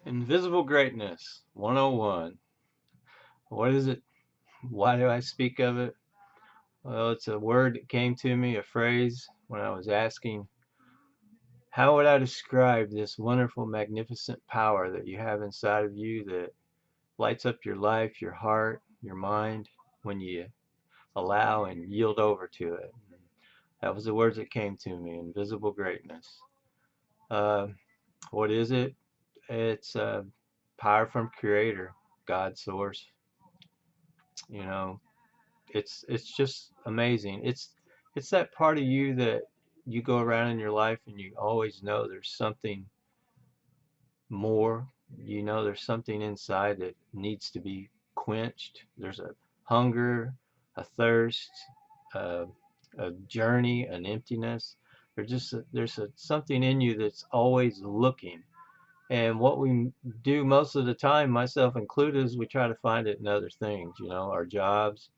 Invisible Greatness 101. What is it? Why do I speak of it? Well, it's a word that came to me, a phrase, when I was asking, how would I describe this wonderful, magnificent power that you have inside of you that lights up your life, your heart, your mind when you allow and yield over to it? That was the words that came to me, invisible greatness. Uh, what is it? It's power from Creator, God source. You know, it's just amazing. It's that part of you that you go around in your life and you always know there's something more. You know there's something inside that needs to be quenched. There's a hunger, a thirst, a, a journey, an emptiness. There's something in you that's always looking. And what we do most of the time, myself included, is we try to find it in other things. Our jobs,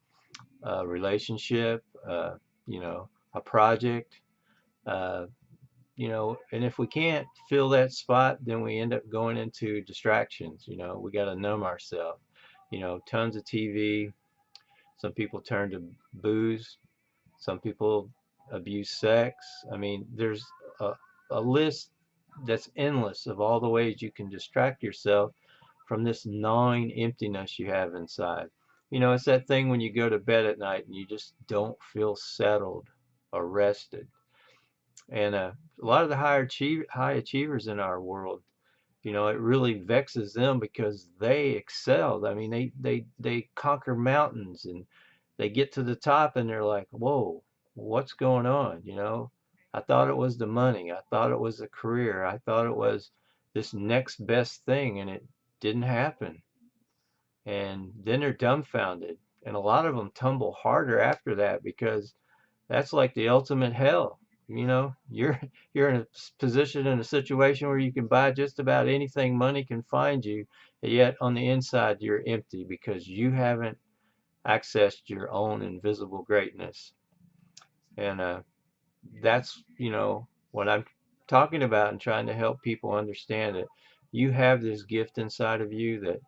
a relationship, a project, uh, and if we can't fill that spot, then we end up going into distractions. We got to numb ourselves. Tons of TV. Some people turn to booze. Some people abuse sex. I mean, there's a, a list that's endless of all the ways you can distract yourself from this gnawing emptiness you have inside. It's that thing when you go to bed at night and you just don't feel settled or rested. And a lot of the high achievers in our world, it really vexes them because they excelled. I mean, they conquer mountains and they get to the top and they're like, whoa, what's going on? I thought it was the money. I thought it was the career. I thought it was this next best thing, and it didn't happen. And then they're dumbfounded. And a lot of them tumble harder after that because that's like the ultimate hell. You're in a position, in a situation where you can buy just about anything money can find you, yet on the inside you're empty because you haven't accessed your own invisible greatness. And that's, what I'm talking about and trying to help people understand it. You have this gift inside of you that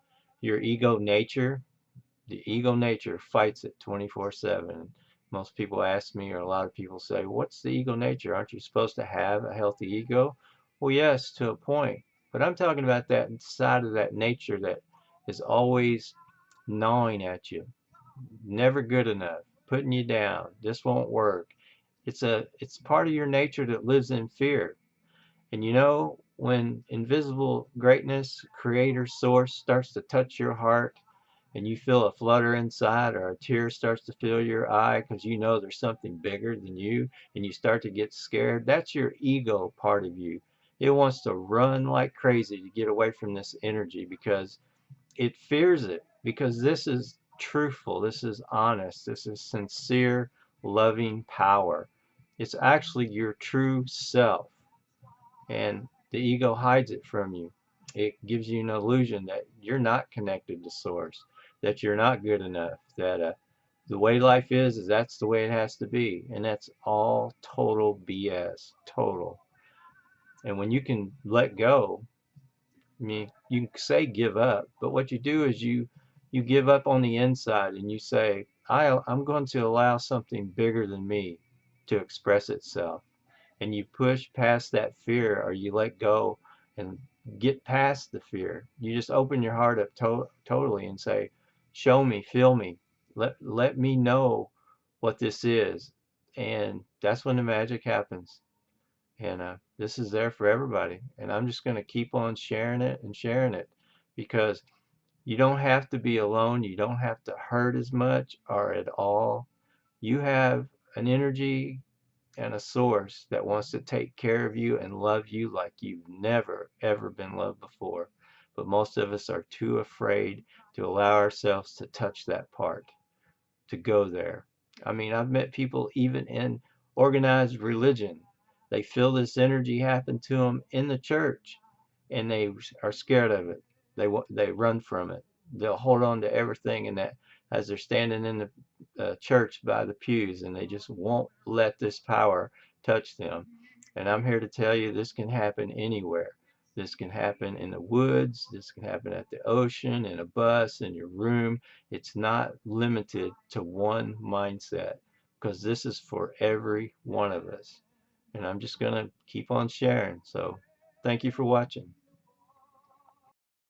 your the ego nature fights it 24/7. Most people ask me, or a lot of people say, what's the ego nature? Aren't you supposed to have a healthy ego? Well, yes, to a point. But I'm talking about that side of that nature that is always gnawing at you, never good enough, putting you down. This won't work. It's part of your nature that lives in fear. And when invisible greatness, creator source starts to touch your heart and you feel a flutter inside or a tear starts to fill your eye because you know there's something bigger than you and you start to get scared, that's your ego part of you. It wants to run like crazy to get away from this energy because it fears it, because this is truthful, this is honest, this is sincere, loving power. It's actually your true self, and the ego hides it from you. It gives you an illusion that you're not connected to source, that you're not good enough, that the way life is that's the way it has to be, and that's all total BS, total. And when you can let go, I mean, you can say give up, but what you do is you give up on the inside and you say, I'm going to allow something bigger than me to express itself. And you push past that fear, or you let go and get past the fear. You just open your heart up totally and say, show me, feel me, let me know what this is. And that's when the magic happens. And this is there for everybody. And I'm just going to keep on sharing it and sharing it because you don't have to be alone. You don't have to hurt as much or at all. You have an energy and a source that wants to take care of you and love you like you've never, ever been loved before. But most of us are too afraid to allow ourselves to touch that part, to go there. I mean, I've met people even in organized religion. They feel this energy happen to them in the church and they are scared of it. They run from it. They'll hold on to everything in that as they're standing in the church by the pews, and they just won't let this power touch them. And I'm here to tell you this can happen anywhere. This can happen in the woods. This can happen at the ocean, in a bus, in your room. It's not limited to one mindset, because this is for every one of us. And I'm just going to keep on sharing. So thank you for watching.